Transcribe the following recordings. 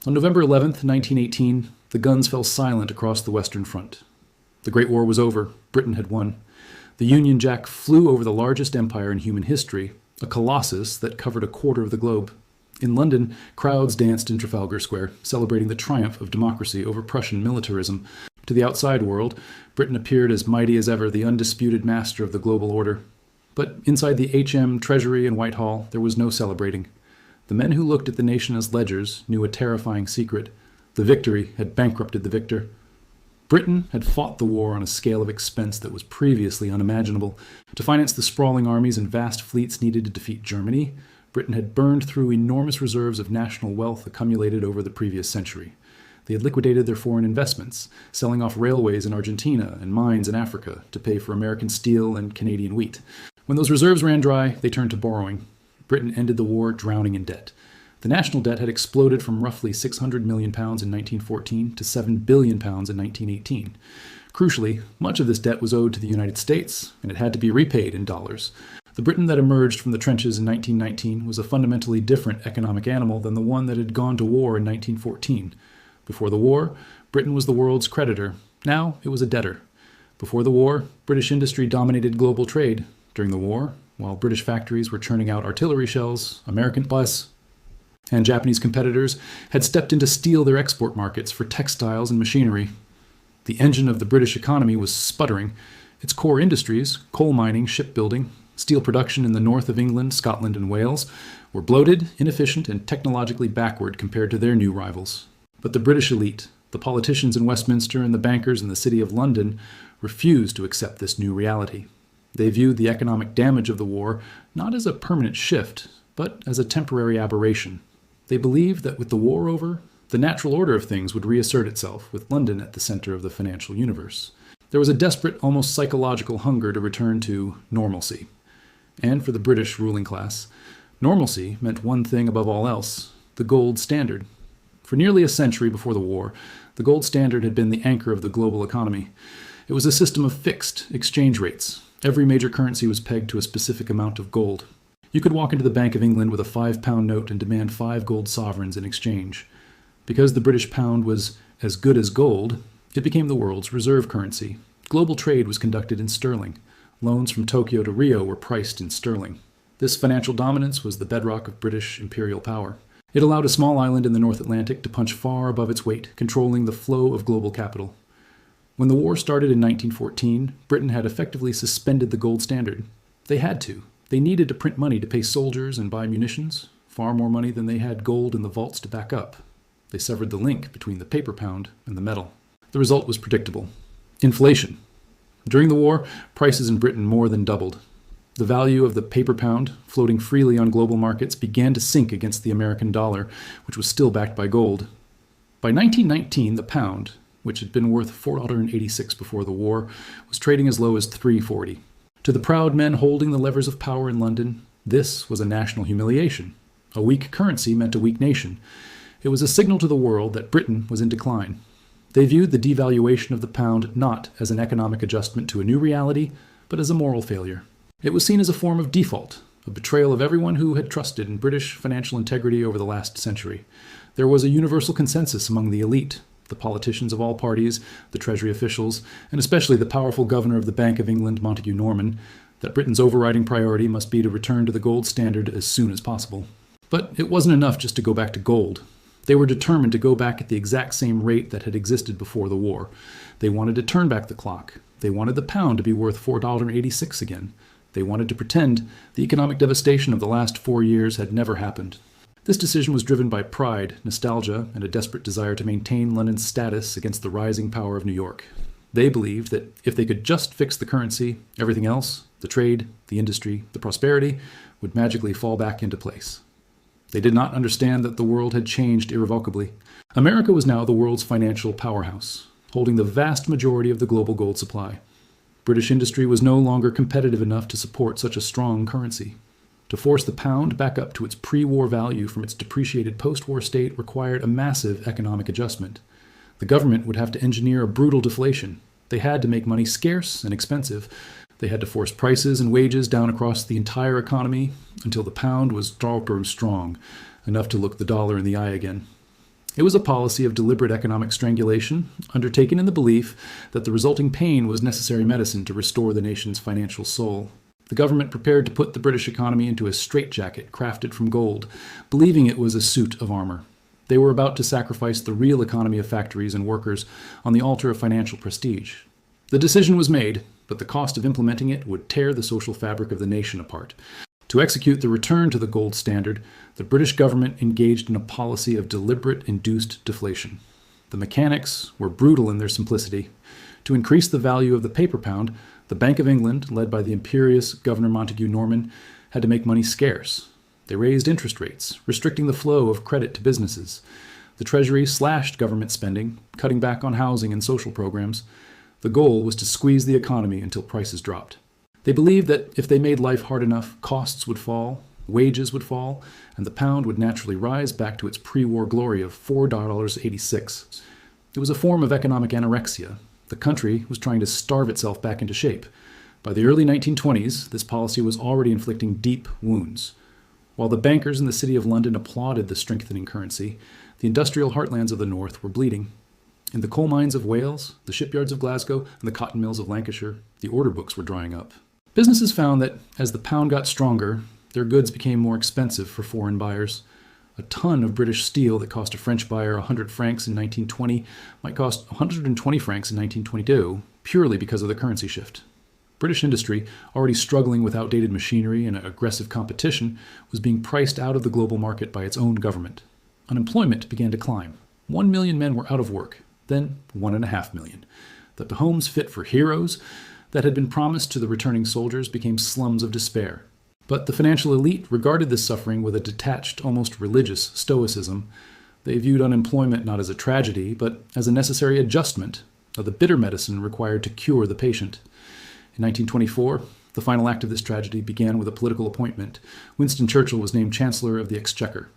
On November 11th, 1918, the guns fell silent across the Western Front. The Great War was over. Britain had won. The Union Jack flew over the largest empire in human history, a colossus that covered a quarter of the globe. In London, crowds danced in Trafalgar Square, celebrating the triumph of democracy over Prussian militarism. To the outside world, Britain appeared as mighty as ever, the undisputed master of the global order. But inside the HM, Treasury, and Whitehall, there was no celebrating. The men who looked at the nation as ledgers knew a terrifying secret. The victory had bankrupted the victor. Britain had fought the war on a scale of expense that was previously unimaginable. To finance the sprawling armies and vast fleets needed to defeat Germany, Britain had burned through enormous reserves of national wealth accumulated over the previous century. They had liquidated their foreign investments, selling off railways in Argentina and mines in Africa to pay for American steel and Canadian wheat. When those reserves ran dry, they turned to borrowing. Britain ended the war drowning in debt. The national debt had exploded from roughly £600 million in 1914 to £7 billion in 1918. Crucially, much of this debt was owed to the United States, and it had to be repaid in dollars. The Britain that emerged from the trenches in 1919 was a fundamentally different economic animal than the one that had gone to war in 1914. Before the war, Britain was the world's creditor. Now it was a debtor. Before the war, British industry dominated global trade. During the war, while British factories were churning out artillery shells, American bus and Japanese competitors had stepped in to steal their export markets for textiles and machinery. The engine of the British economy was sputtering. Its core industries, coal mining, shipbuilding, steel production in the north of England, Scotland, and Wales, were bloated, inefficient, and technologically backward compared to their new rivals. But the British elite, the politicians in Westminster and the bankers in the City of London, refused to accept this new reality. They viewed the economic damage of the war not as a permanent shift, but as a temporary aberration. They believed that with the war over, the natural order of things would reassert itself, with London at the center of the financial universe. There was a desperate, almost psychological hunger to return to normalcy. And for the British ruling class, normalcy meant one thing above all else: the gold standard. For nearly a century before the war, the gold standard had been the anchor of the global economy. It was a system of fixed exchange rates. Every major currency was pegged to a specific amount of gold. You could walk into the Bank of England with a £5 note and demand 5 gold sovereigns in exchange. Because the British pound was as good as gold, it became the world's reserve currency. Global trade was conducted in sterling. Loans from Tokyo to Rio were priced in sterling. This financial dominance was the bedrock of British imperial power. It allowed a small island in the North Atlantic to punch far above its weight, controlling the flow of global capital. When the war started in 1914, Britain had effectively suspended the gold standard. They had to. They needed to print money to pay soldiers and buy munitions, far more money than they had gold in the vaults to back up. They severed the link between the paper pound and the metal. The result was predictable: inflation. During the war, prices in Britain more than doubled. The value of the paper pound, floating freely on global markets, began to sink against the American dollar, which was still backed by gold. By 1919, the pound, which had been worth $4.86 before the war, was trading as low as $3.40. To the proud men holding the levers of power in London, this was a national humiliation. A weak currency meant a weak nation. It was a signal to the world that Britain was in decline. They viewed the devaluation of the pound not as an economic adjustment to a new reality, but as a moral failure. It was seen as a form of default, a betrayal of everyone who had trusted in British financial integrity over the last century. There was a universal consensus among the elite, the politicians of all parties, the Treasury officials, and especially the powerful governor of the Bank of England, Montagu Norman, that Britain's overriding priority must be to return to the gold standard as soon as possible. But it wasn't enough just to go back to gold. They were determined to go back at the exact same rate that had existed before the war. They wanted to turn back the clock. They wanted the pound to be worth $4.86 again. They wanted to pretend the economic devastation of the last 4 years had never happened. This decision was driven by pride, nostalgia, and a desperate desire to maintain London's status against the rising power of New York. They believed that if they could just fix the currency, everything else, the trade, the industry, the prosperity, would magically fall back into place. They did not understand that the world had changed irrevocably. America was now the world's financial powerhouse, holding the vast majority of the global gold supply. British industry was no longer competitive enough to support such a strong currency. To force the pound back up to its pre-war value from its depreciated post-war state required a massive economic adjustment. The government would have to engineer a brutal deflation. They had to make money scarce and expensive. They had to force prices and wages down across the entire economy until the pound was strong, enough to look the dollar in the eye again. It was a policy of deliberate economic strangulation, undertaken in the belief that the resulting pain was necessary medicine to restore the nation's financial soul. The government prepared to put the British economy into a straitjacket crafted from gold, believing it was a suit of armor. They were about to sacrifice the real economy of factories and workers on the altar of financial prestige. The decision was made, but the cost of implementing it would tear the social fabric of the nation apart. To execute the return to the gold standard, the British government engaged in a policy of deliberate induced deflation. The mechanics were brutal in their simplicity. To increase the value of the paper pound, the Bank of England, led by the imperious Governor Montagu Norman, had to make money scarce. They raised interest rates, restricting the flow of credit to businesses. The Treasury slashed government spending, cutting back on housing and social programs. The goal was to squeeze the economy until prices dropped. They believed that if they made life hard enough, costs would fall, wages would fall, and the pound would naturally rise back to its pre-war glory of $4.86. It was a form of economic anorexia. The country was trying to starve itself back into shape. By the early 1920s, this policy was already inflicting deep wounds. While the bankers in the City of London applauded the strengthening currency, the industrial heartlands of the North were bleeding. In the coal mines of Wales, the shipyards of Glasgow, and the cotton mills of Lancashire, the order books were drying up. Businesses found that as the pound got stronger, their goods became more expensive for foreign buyers. A ton of British steel that cost a French buyer 100 francs in 1920 might cost 120 francs in 1922, purely because of the currency shift. British industry, already struggling with outdated machinery and aggressive competition, was being priced out of the global market by its own government. Unemployment began to climb. 1 million men were out of work, then 1.5 million. The homes fit for heroes that had been promised to the returning soldiers became slums of despair. But the financial elite regarded this suffering with a detached, almost religious stoicism. They viewed unemployment not as a tragedy, but as a necessary adjustment of the bitter medicine required to cure the patient. In 1924, the final act of this tragedy began with a political appointment. Winston Churchill was named Chancellor of the Exchequer.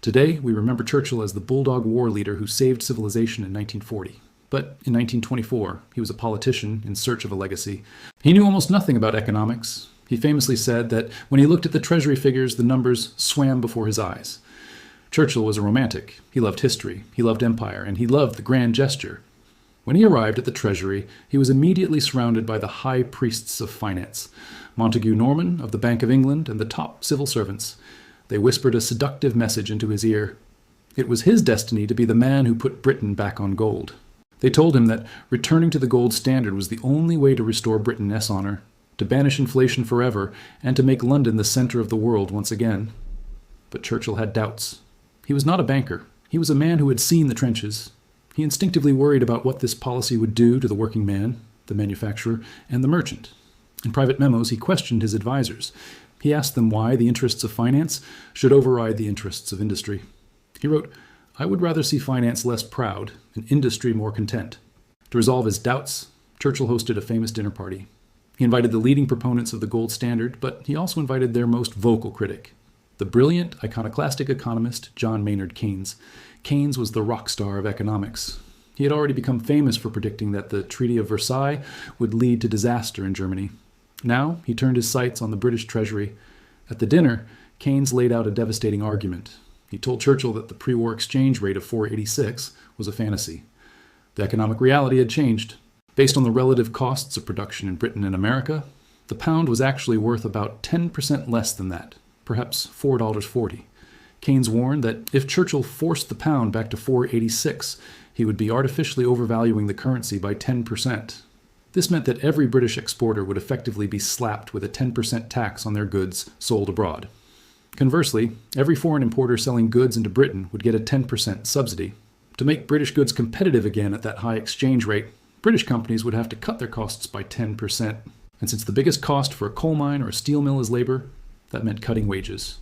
Today, we remember Churchill as the bulldog war leader who saved civilization in 1940. But in 1924, he was a politician in search of a legacy. He knew almost nothing about economics. He famously said that when he looked at the Treasury figures, the numbers swam before his eyes. Churchill was a romantic. He loved history, he loved empire, and he loved the grand gesture. When he arrived at the Treasury, he was immediately surrounded by the high priests of finance, Montagu Norman of the Bank of England and the top civil servants. They whispered a seductive message into his ear. It was his destiny to be the man who put Britain back on gold. They told him that returning to the gold standard was the only way to restore Britain's honor, to banish inflation forever, and to make London the center of the world once again. But Churchill had doubts. He was not a banker. He was a man who had seen the trenches. He instinctively worried about what this policy would do to the working man, the manufacturer, and the merchant. In private memos, he questioned his advisors. He asked them why the interests of finance should override the interests of industry. He wrote, "I would rather see finance less proud and industry more content." To resolve his doubts, Churchill hosted a famous dinner party. He invited the leading proponents of the gold standard, but he also invited their most vocal critic, the brilliant, iconoclastic economist John Maynard Keynes. Keynes was the rock star of economics. He had already become famous for predicting that the Treaty of Versailles would lead to disaster in Germany. Now he turned his sights on the British Treasury. At the dinner, Keynes laid out a devastating argument. He told Churchill that the pre-war exchange rate of 4.86 was a fantasy. The economic reality had changed. Based on the relative costs of production in Britain and America, the pound was actually worth about 10% less than that, perhaps $4.40. Keynes warned that if Churchill forced the pound back to 4.86, he would be artificially overvaluing the currency by 10%. This meant that every British exporter would effectively be slapped with a 10% tax on their goods sold abroad. Conversely, every foreign importer selling goods into Britain would get a 10% subsidy. To make British goods competitive again at that high exchange rate, British companies would have to cut their costs by 10%. And since the biggest cost for a coal mine or a steel mill is labor, that meant cutting wages.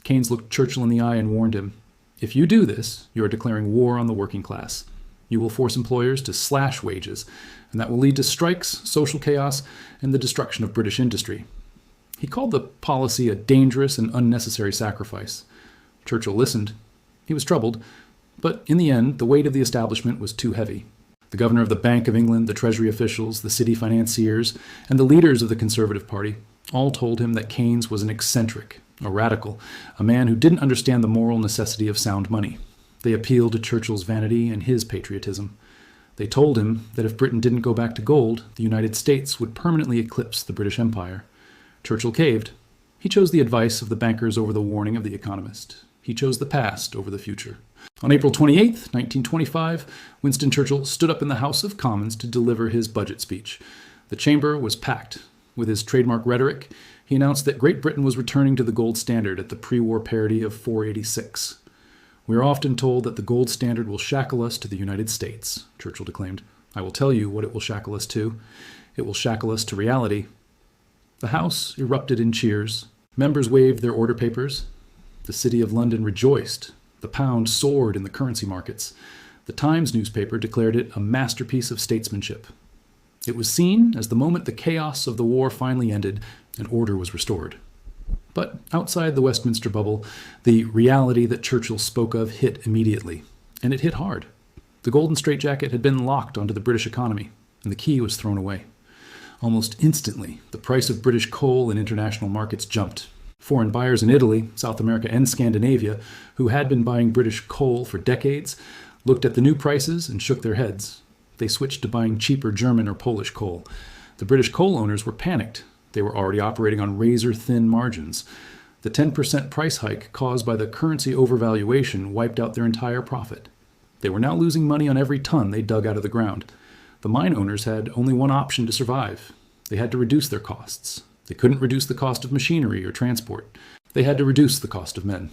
Keynes looked Churchill in the eye and warned him, "If you do this, you are declaring war on the working class. You will force employers to slash wages, and that will lead to strikes, social chaos, and the destruction of British industry." He called the policy a dangerous and unnecessary sacrifice. Churchill listened. He was troubled, but in the end, the weight of the establishment was too heavy. The governor of the Bank of England, the Treasury officials, the city financiers, and the leaders of the Conservative Party all told him that Keynes was an eccentric, a radical, a man who didn't understand the moral necessity of sound money. They appealed to Churchill's vanity and his patriotism. They told him that if Britain didn't go back to gold, the United States would permanently eclipse the British Empire. Churchill caved. He chose the advice of the bankers over the warning of the economist. He chose the past over the future. On April 28, 1925, Winston Churchill stood up in the House of Commons to deliver his budget speech. The chamber was packed. With his trademark rhetoric, he announced that Great Britain was returning to the gold standard at the pre-war parity of 486. "We are often told that the gold standard will shackle us to the United States," Churchill declaimed. "I will tell you what it will shackle us to. It will shackle us to reality." The House erupted in cheers. Members waved their order papers. The City of London rejoiced. The pound soared in the currency markets. The Times newspaper declared it a masterpiece of statesmanship. It was seen as the moment the chaos of the war finally ended and order was restored. But outside the Westminster bubble, the reality that Churchill spoke of hit immediately, and it hit hard. The golden straitjacket had been locked onto the British economy, and the key was thrown away. Almost instantly, the price of British coal in international markets jumped. Foreign buyers in Italy, South America, and Scandinavia, who had been buying British coal for decades, looked at the new prices and shook their heads. They switched to buying cheaper German or Polish coal. The British coal owners were panicked. They were already operating on razor-thin margins. The 10% price hike caused by the currency overvaluation wiped out their entire profit. They were now losing money on every ton they dug out of the ground. The mine owners had only one option to survive. They had to reduce their costs. They couldn't reduce the cost of machinery or transport. They had to reduce the cost of men.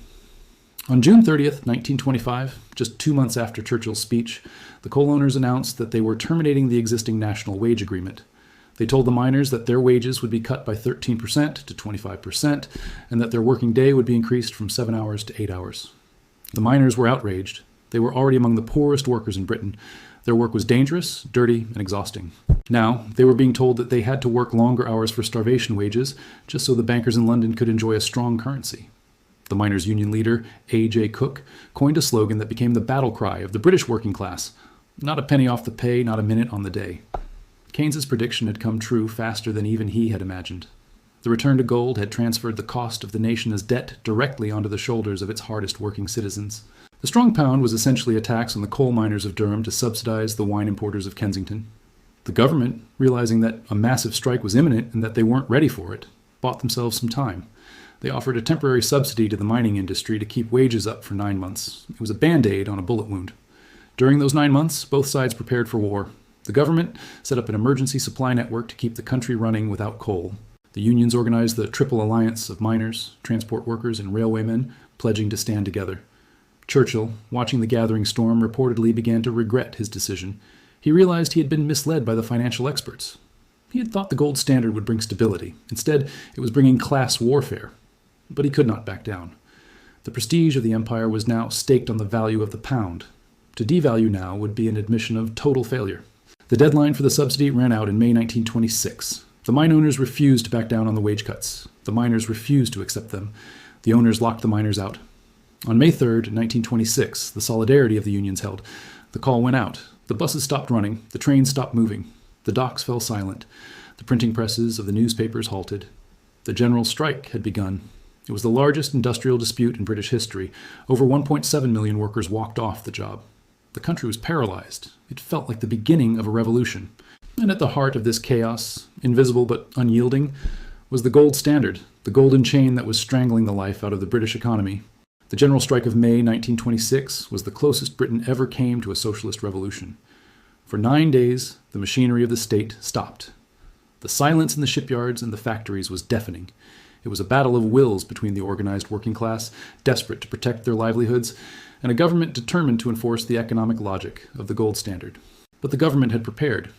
On June 30th, 1925, just 2 months after Churchill's speech, the coal owners announced that they were terminating the existing national wage agreement. They told the miners that their wages would be cut by 13% to 25%, and that their working day would be increased from 7 hours to 8 hours. The miners were outraged. They were already among the poorest workers in Britain. Their work was dangerous, dirty, and exhausting. Now, they were being told that they had to work longer hours for starvation wages, just so the bankers in London could enjoy a strong currency. The miners' union leader, A.J. Cook, coined a slogan that became the battle cry of the British working class: "Not a penny off the pay, not a minute on the day." Keynes's prediction had come true faster than even he had imagined. The return to gold had transferred the cost of the nation's debt directly onto the shoulders of its hardest working citizens. The strong pound was essentially a tax on the coal miners of Durham to subsidize the wine importers of Kensington. The government, realizing that a massive strike was imminent and that they weren't ready for it, bought themselves some time. They offered a temporary subsidy to the mining industry to keep wages up for 9 months. It was a band-aid on a bullet wound. During those 9 months, both sides prepared for war. The government set up an emergency supply network to keep the country running without coal. The unions organized the Triple Alliance of miners, transport workers, and railwaymen, pledging to stand together. Churchill, watching the gathering storm, reportedly began to regret his decision. He realized he had been misled by the financial experts. He had thought the gold standard would bring stability. Instead, it was bringing class warfare. But he could not back down. The prestige of the empire was now staked on the value of the pound. To devalue now would be an admission of total failure. The deadline for the subsidy ran out in May 1926. The mine owners refused to back down on the wage cuts. The miners refused to accept them. The owners locked the miners out. On May 3rd, 1926, the solidarity of the unions held. The call went out. The buses stopped running. The trains stopped moving. The docks fell silent. The printing presses of the newspapers halted. The general strike had begun. It was the largest industrial dispute in British history. Over 1.7 million workers walked off the job. The country was paralyzed. It felt like the beginning of a revolution. And at the heart of this chaos, invisible but unyielding, was the gold standard, the golden chain that was strangling the life out of the British economy. The general strike of May 1926 was the closest Britain ever came to a socialist revolution. For 9 days, the machinery of the state stopped. The silence in the shipyards and the factories was deafening. It was a battle of wills between the organized working class, desperate to protect their livelihoods, and a government determined to enforce the economic logic of the gold standard. But the government had prepared.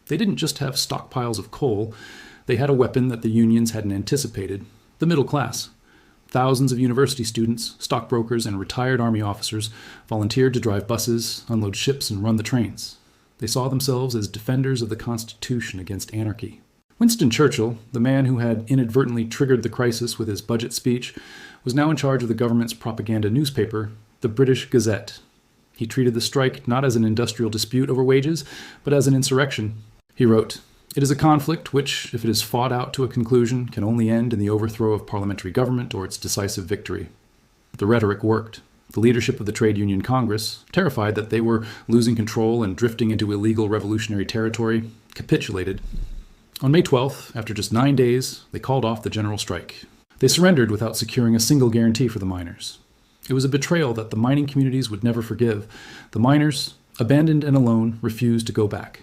They didn't just have stockpiles of coal. They had a weapon that the unions hadn't anticipated: the middle class. Thousands of university students, stockbrokers, and retired army officers volunteered to drive buses, unload ships, and run the trains. They saw themselves as defenders of the Constitution against anarchy. Winston Churchill, the man who had inadvertently triggered the crisis with his budget speech, was now in charge of the government's propaganda newspaper, the British Gazette. He treated the strike not as an industrial dispute over wages, but as an insurrection. He wrote, "It is a conflict which, if it is fought out to a conclusion, can only end in the overthrow of parliamentary government or its decisive victory." The rhetoric worked. The leadership of the Trade Union Congress, terrified that they were losing control and drifting into illegal revolutionary territory, capitulated. On May 12th, after just 9 days, they called off the general strike. They surrendered without securing a single guarantee for the miners. It was a betrayal that the mining communities would never forgive. The miners, abandoned and alone, refused to go back.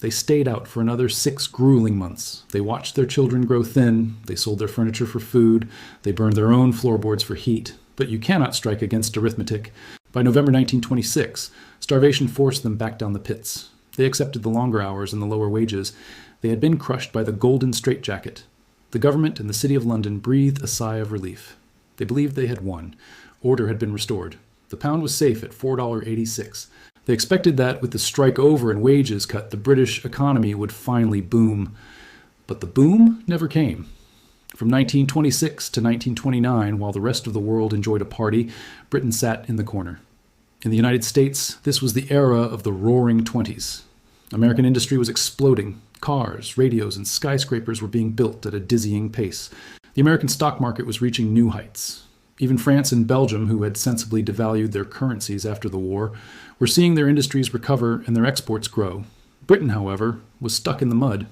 They stayed out for another 6 grueling months. They watched their children grow thin. They sold their furniture for food. They burned their own floorboards for heat. But you cannot strike against arithmetic. By November 1926, starvation forced them back down the pits. They accepted the longer hours and the lower wages. They had been crushed by the golden straitjacket. The government and the City of London breathed a sigh of relief. They believed they had won. Order had been restored. The pound was safe at $4.86. They expected that with the strike over and wages cut, the British economy would finally boom. But the boom never came. From 1926 to 1929, while the rest of the world enjoyed a party, Britain sat in the corner. In the United States, this was the era of the roaring 20s. American industry was exploding. Cars, radios, and skyscrapers were being built at a dizzying pace. The American stock market was reaching new heights. Even France and Belgium, who had sensibly devalued their currencies after the war, were seeing their industries recover and their exports grow. Britain, however, was stuck in the mud.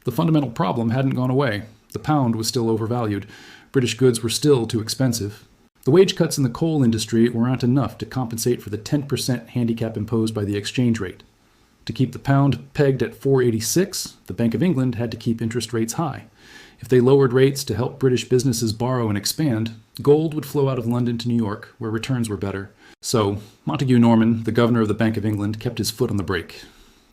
The fundamental problem hadn't gone away. The pound was still overvalued. British goods were still too expensive. The wage cuts in the coal industry weren't enough to compensate for the 10% handicap imposed by the exchange rate. To keep the pound pegged at $4.86, the Bank of England had to keep interest rates high. If they lowered rates to help British businesses borrow and expand, gold would flow out of London to New York, where returns were better. So, Montague Norman, the governor of the Bank of England, kept his foot on the brake.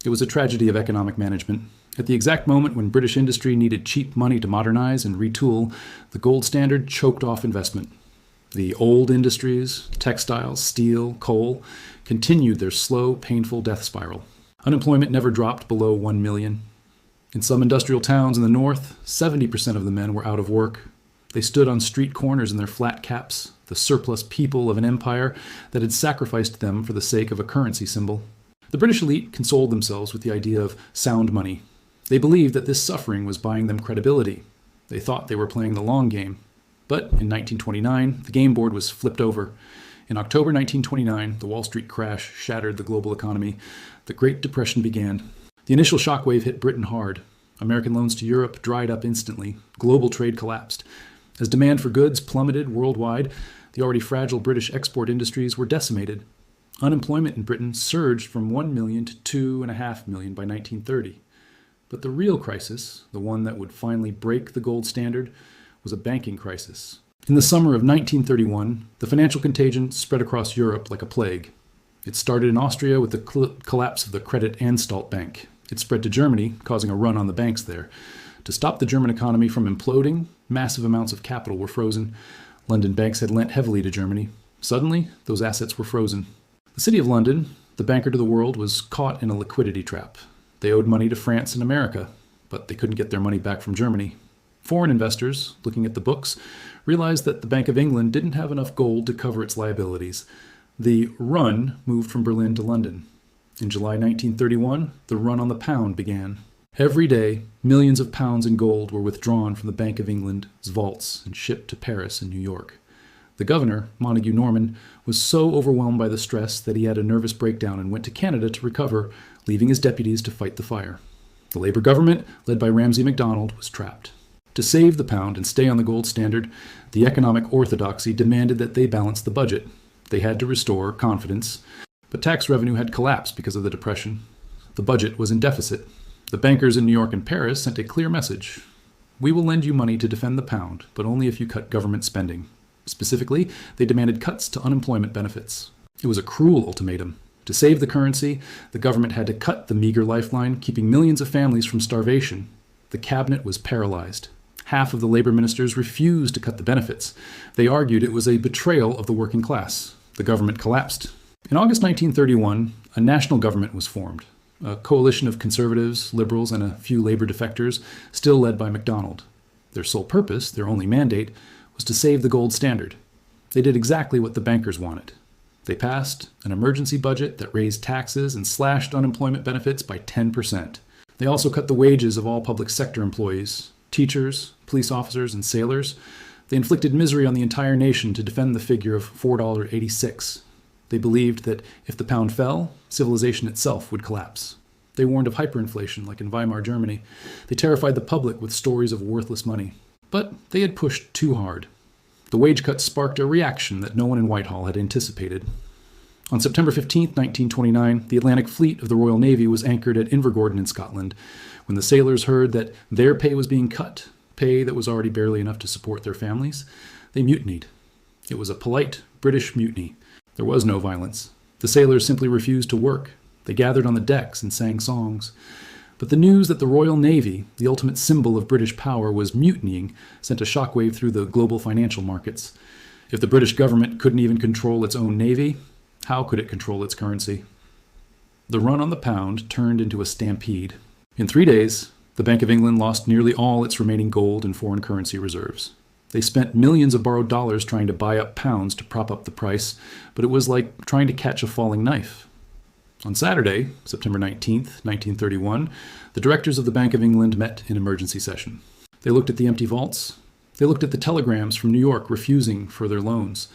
It was a tragedy of economic management. At the exact moment when British industry needed cheap money to modernize and retool, the gold standard choked off investment. The old industries, textiles, steel, coal, continued their slow, painful death spiral. Unemployment never dropped below 1 million. In some industrial towns in the north, 70% of the men were out of work. They stood on street corners in their flat caps, the surplus people of an empire that had sacrificed them for the sake of a currency symbol. The British elite consoled themselves with the idea of sound money. They believed that this suffering was buying them credibility. They thought they were playing the long game. But in 1929, the game board was flipped over. In October 1929, the Wall Street crash shattered the global economy. The Great Depression began. The initial shockwave hit Britain hard. American loans to Europe dried up instantly. Global trade collapsed. As demand for goods plummeted worldwide, the already fragile British export industries were decimated. Unemployment in Britain surged from 1 million to 2.5 million by 1930. But the real crisis, the one that would finally break the gold standard, was a banking crisis. In the summer of 1931, the financial contagion spread across Europe like a plague. It started in Austria with the collapse of the Credit Anstalt Bank. It spread to Germany, causing a run on the banks there. To stop the German economy from imploding, massive amounts of capital were frozen. London banks had lent heavily to Germany. Suddenly, those assets were frozen. The City of London, the banker to the world, was caught in a liquidity trap. They owed money to France and America, but they couldn't get their money back from Germany. Foreign investors, looking at the books, realized that the Bank of England didn't have enough gold to cover its liabilities. The run moved from Berlin to London. In July 1931, the run on the pound began. Every day, millions of pounds in gold were withdrawn from the Bank of England's vaults and shipped to Paris and New York. The governor, Montague Norman, was so overwhelmed by the stress that he had a nervous breakdown and went to Canada to recover, leaving his deputies to fight the fire. The Labour government, led by Ramsay MacDonald, was trapped. To save the pound and stay on the gold standard, the economic orthodoxy demanded that they balance the budget. They had to restore confidence, but tax revenue had collapsed because of the Depression. The budget was in deficit. The bankers in New York and Paris sent a clear message. We will lend you money to defend the pound, but only if you cut government spending. Specifically, they demanded cuts to unemployment benefits. It was a cruel ultimatum. To save the currency, the government had to cut the meager lifeline, keeping millions of families from starvation. The cabinet was paralyzed. Half of the labor ministers refused to cut the benefits. They argued it was a betrayal of the working class. The government collapsed. In August 1931, a national government was formed, a coalition of conservatives, liberals, and a few labor defectors, still led by MacDonald. Their sole purpose, their only mandate, was to save the gold standard. They did exactly what the bankers wanted. They passed an emergency budget that raised taxes and slashed unemployment benefits by 10%. They also cut the wages of all public sector employees, teachers, police officers, and sailors. They inflicted misery on the entire nation to defend the figure of $4.86. They believed that if the pound fell, civilization itself would collapse. They warned of hyperinflation, like in Weimar Germany. They terrified the public with stories of worthless money. But they had pushed too hard. The wage cuts sparked a reaction that no one in Whitehall had anticipated. On September 15, 1929, the Atlantic Fleet of the Royal Navy was anchored at Invergordon in Scotland. When the sailors heard that their pay was being cut, pay that was already barely enough to support their families, they mutinied. It was a polite British mutiny. There was no violence. The sailors simply refused to work. They gathered on the decks and sang songs. But the news that the Royal Navy, the ultimate symbol of British power, was mutinying sent a shockwave through the global financial markets. If the British government couldn't even control its own navy, how could it control its currency? The run on the pound turned into a stampede. In 3 days, the Bank of England lost nearly all its remaining gold and foreign currency reserves. They spent millions of borrowed dollars trying to buy up pounds to prop up the price, but it was like trying to catch a falling knife. On Saturday, September 19th, 1931, the directors of the Bank of England met in emergency session. They looked at the empty vaults. They looked at the telegrams from New York refusing further loans.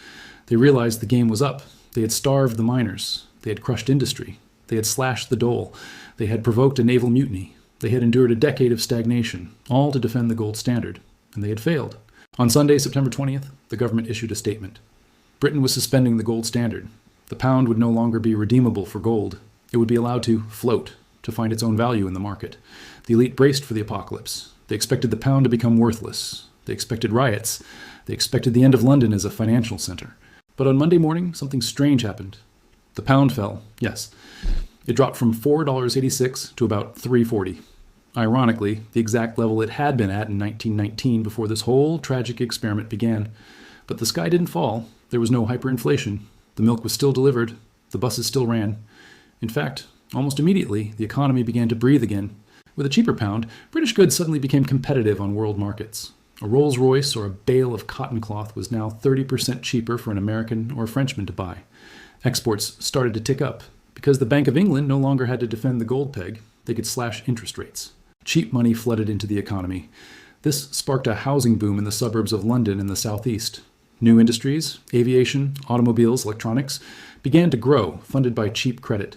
They realized the game was up. They had starved the miners. They had crushed industry. They had slashed the dole. They had provoked a naval mutiny. They had endured a decade of stagnation, all to defend the gold standard, and they had failed. On Sunday, September 20th, the government issued a statement. Britain was suspending the gold standard. The pound would no longer be redeemable for gold. It would be allowed to float, to find its own value in the market. The elite braced for the apocalypse. They expected the pound to become worthless. They expected riots. They expected the end of London as a financial center. But on Monday morning, something strange happened. The pound fell, yes. It dropped from $4.86 to about $3.40. Ironically, the exact level it had been at in 1919 before this whole tragic experiment began. But the sky didn't fall. There was no hyperinflation. The milk was still delivered. The buses still ran. In fact, almost immediately, the economy began to breathe again. With a cheaper pound, British goods suddenly became competitive on world markets. A Rolls-Royce or a bale of cotton cloth was now 30% cheaper for an American or a Frenchman to buy. Exports started to tick up. Because the Bank of England no longer had to defend the gold peg, they could slash interest rates. Cheap money flooded into the economy. This sparked a housing boom in the suburbs of London and the southeast. New industries, aviation, automobiles, electronics, began to grow, funded by cheap credit.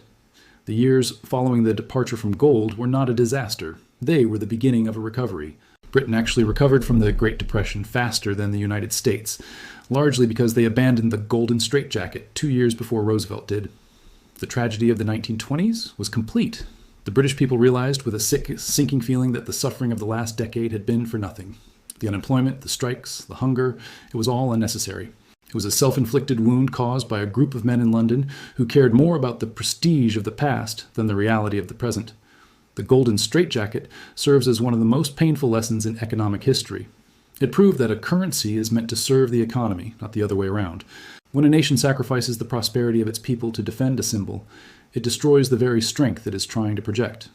The years following the departure from gold were not a disaster. They were the beginning of a recovery. Britain actually recovered from the Great Depression faster than the United States, largely because they abandoned the golden straitjacket 2 years before Roosevelt did. The tragedy of the 1920s was complete. The British people realized with a sinking feeling that the suffering of the last decade had been for nothing. The unemployment, the strikes, the hunger, it was all unnecessary. It was a self-inflicted wound caused by a group of men in London who cared more about the prestige of the past than the reality of the present. The golden straitjacket serves as one of the most painful lessons in economic history. It proved that a currency is meant to serve the economy, not the other way around. When a nation sacrifices the prosperity of its people to defend a symbol, it destroys the very strength it is trying to project.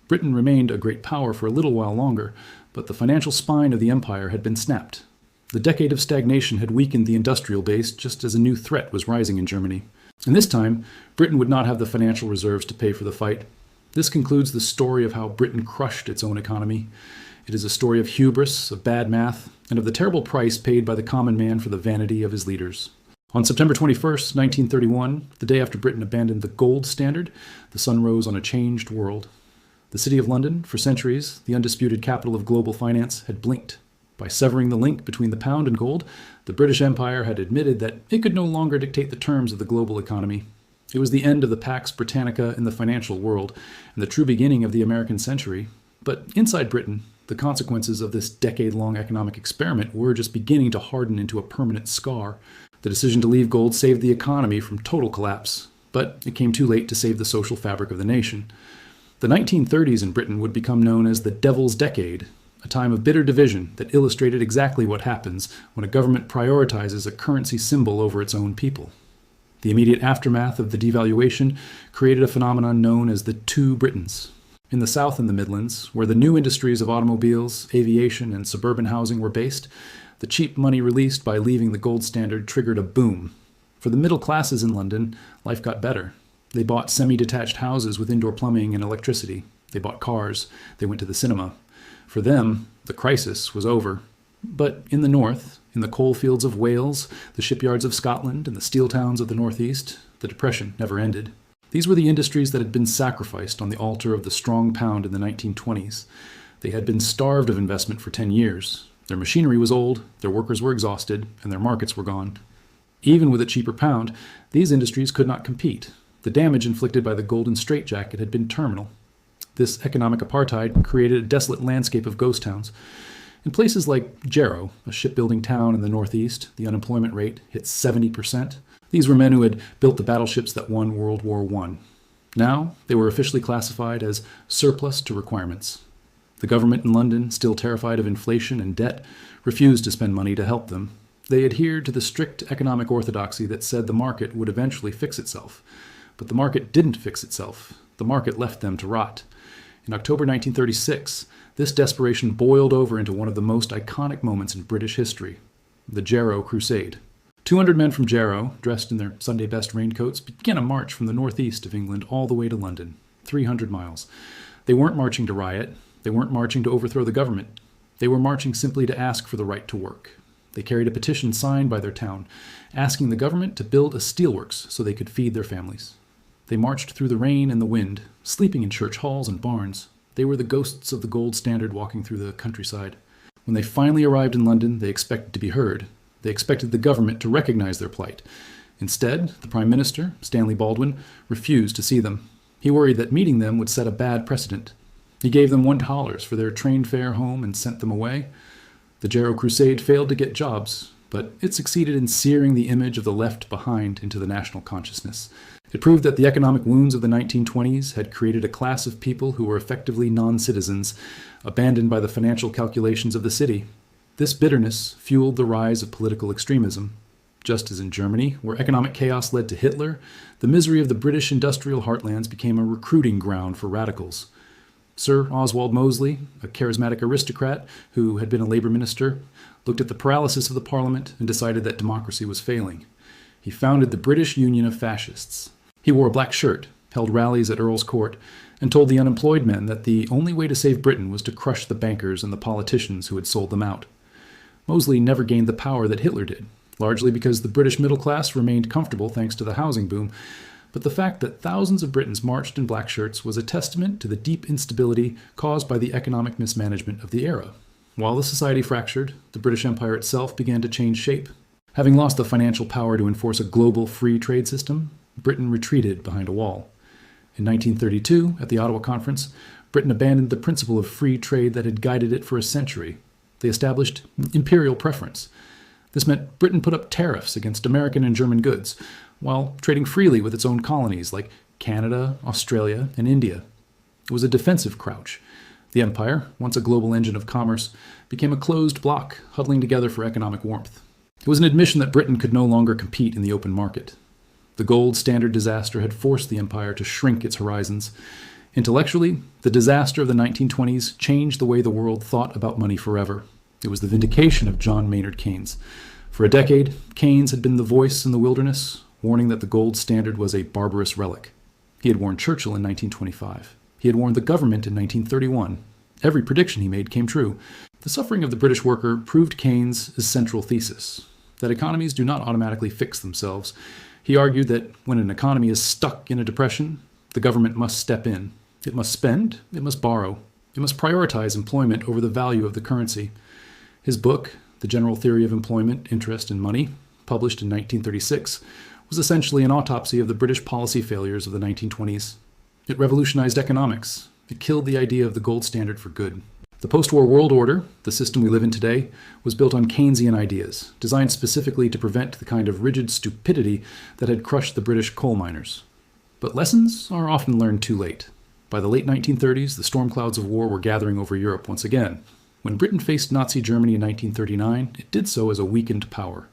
Britain remained a great power for a little while longer, but the financial spine of the empire had been snapped. The decade of stagnation had weakened the industrial base just as a new threat was rising in Germany. And this time, Britain would not have the financial reserves to pay for the fight. This concludes the story of how Britain crushed its own economy. It is a story of hubris, of bad math, and of the terrible price paid by the common man for the vanity of his leaders. On September 21st, 1931, the day after Britain abandoned the gold standard, the sun rose on a changed world. The city of London, for centuries, the undisputed capital of global finance, had blinked. By severing the link between the pound and gold, the British Empire had admitted that it could no longer dictate the terms of the global economy. It was the end of the Pax Britannica in the financial world, and the true beginning of the American century. But inside Britain, the consequences of this decade-long economic experiment were just beginning to harden into a permanent scar. The decision to leave gold saved the economy from total collapse, but it came too late to save the social fabric of the nation. The 1930s in Britain would become known as the Devil's Decade, a time of bitter division that illustrated exactly what happens when a government prioritizes a currency symbol over its own people. The immediate aftermath of the devaluation created a phenomenon known as the Two Britons. In the South and the Midlands, where the new industries of automobiles, aviation, and suburban housing were based, the cheap money released by leaving the gold standard triggered a boom. For the middle classes in London, life got better. They bought semi-detached houses with indoor plumbing and electricity. They bought cars. They went to the cinema. For them, the crisis was over. But in the north, in the coal fields of Wales, the shipyards of Scotland, and the steel towns of the northeast, the depression never ended. These were the industries that had been sacrificed on the altar of the strong pound in the 1920s. They had been starved of investment for 10 years. Their machinery was old, their workers were exhausted, and their markets were gone. Even with a cheaper pound, these industries could not compete. The damage inflicted by the golden straitjacket had been terminal. This economic apartheid created a desolate landscape of ghost towns. In places like Jarrow, a shipbuilding town in the northeast, the unemployment rate hit 70%. These were men who had built the battleships that won World War I. Now, they were officially classified as surplus to requirements. The government in London, still terrified of inflation and debt, refused to spend money to help them. They adhered to the strict economic orthodoxy that said the market would eventually fix itself. But the market didn't fix itself. The market left them to rot. In October 1936, this desperation boiled over into one of the most iconic moments in British history, the Jarrow Crusade. 200 men from Jarrow, dressed in their Sunday best raincoats, began a march from the northeast of England all the way to London, 300 miles. They weren't marching to riot. They weren't marching to overthrow the government. They were marching simply to ask for the right to work. They carried a petition signed by their town, asking the government to build a steelworks so they could feed their families. They marched through the rain and the wind, sleeping in church halls and barns. They were the ghosts of the gold standard walking through the countryside. When they finally arrived in London, they expected to be heard. They expected the government to recognize their plight. Instead, the Prime Minister, Stanley Baldwin, refused to see them. He worried that meeting them would set a bad precedent. He gave them $1 for their train fare home and sent them away. The Jarrow Crusade failed to get jobs, but it succeeded in searing the image of the left behind into the national consciousness. It proved that the economic wounds of the 1920s had created a class of people who were effectively non-citizens, abandoned by the financial calculations of the city. This bitterness fueled the rise of political extremism. Just as in Germany, where economic chaos led to Hitler, the misery of the British industrial heartlands became a recruiting ground for radicals. Sir Oswald Mosley, a charismatic aristocrat who had been a Labour minister, looked at the paralysis of the Parliament and decided that democracy was failing. He founded the British Union of Fascists. He wore a black shirt, held rallies at Earl's Court, and told the unemployed men that the only way to save Britain was to crush the bankers and the politicians who had sold them out. Mosley never gained the power that Hitler did, largely because the British middle class remained comfortable thanks to the housing boom. But the fact that thousands of Britons marched in black shirts was a testament to the deep instability caused by the economic mismanagement of the era. While the society fractured, the British Empire itself began to change shape. Having lost the financial power to enforce a global free trade system, Britain retreated behind a wall. In 1932, at the Ottawa Conference, Britain abandoned the principle of free trade that had guided it for a century. They established imperial preference. This meant Britain put up tariffs against American and German goods, while trading freely with its own colonies like Canada, Australia, and India. It was a defensive crouch. The empire, once a global engine of commerce, became a closed block, huddling together for economic warmth. It was an admission that Britain could no longer compete in the open market. The gold standard disaster had forced the empire to shrink its horizons. Intellectually, the disaster of the 1920s changed the way the world thought about money forever. It was the vindication of John Maynard Keynes. For a decade, Keynes had been the voice in the wilderness, warning that the gold standard was a barbarous relic. He had warned Churchill in 1925. He had warned the government in 1931. Every prediction he made came true. The suffering of the British worker proved Keynes' central thesis, that economies do not automatically fix themselves. He argued that when an economy is stuck in a depression, the government must step in. It must spend, it must borrow, it must prioritize employment over the value of the currency. His book, The General Theory of Employment, Interest, and Money, published in 1936, was essentially an autopsy of the British policy failures of the 1920s. It revolutionized economics. It killed the idea of the gold standard for good. The post-war world order, the system we live in today, was built on Keynesian ideas, designed specifically to prevent the kind of rigid stupidity that had crushed the British coal miners. But lessons are often learned too late. By the late 1930s, the storm clouds of war were gathering over Europe once again. When Britain faced Nazi Germany in 1939, it did so as a weakened power.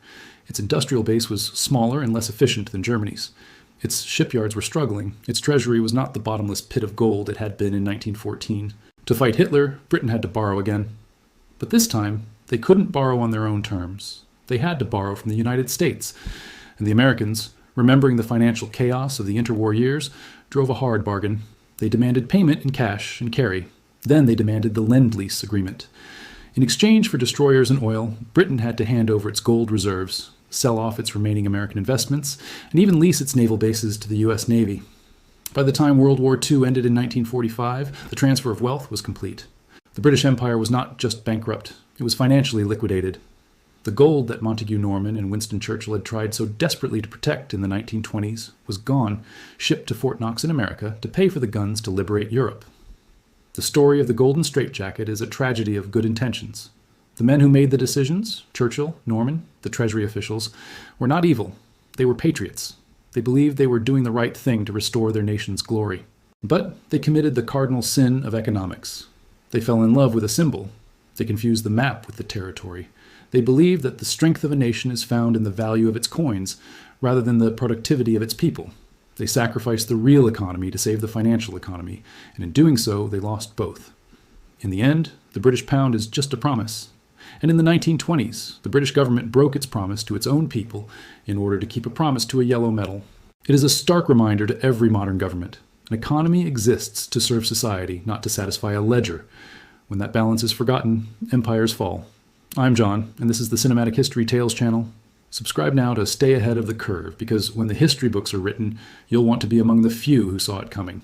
Its industrial base was smaller and less efficient than Germany's. Its shipyards were struggling. Its treasury was not the bottomless pit of gold it had been in 1914. To fight Hitler, Britain had to borrow again. But this time, they couldn't borrow on their own terms. They had to borrow from the United States. And the Americans, remembering the financial chaos of the interwar years, drove a hard bargain. They demanded payment in cash and carry. Then they demanded the Lend-Lease Agreement. In exchange for destroyers and oil, Britain had to hand over its gold reserves, sell off its remaining American investments, and even lease its naval bases to the U.S. Navy. By the time World War II ended in 1945, the transfer of wealth was complete. The British Empire was not just bankrupt, it was financially liquidated. The gold that Montague Norman and Winston Churchill had tried so desperately to protect in the 1920s was gone, shipped to Fort Knox in America to pay for the guns to liberate Europe. The story of the Golden Straitjacket is a tragedy of good intentions. The men who made the decisions, Churchill, Norman, the Treasury officials, were not evil. They were patriots. They believed they were doing the right thing to restore their nation's glory. But they committed the cardinal sin of economics. They fell in love with a symbol. They confused the map with the territory. They believed that the strength of a nation is found in the value of its coins, rather than the productivity of its people. They sacrificed the real economy to save the financial economy, and in doing so, they lost both. In the end, the British pound is just a promise. And in the 1920s, the British government broke its promise to its own people in order to keep a promise to a yellow metal. It is a stark reminder to every modern government. An economy exists to serve society, not to satisfy a ledger. When that balance is forgotten, empires fall. I'm John, and this is the Cinematic History Tales channel. Subscribe now to stay ahead of the curve, because when the history books are written, you'll want to be among the few who saw it coming.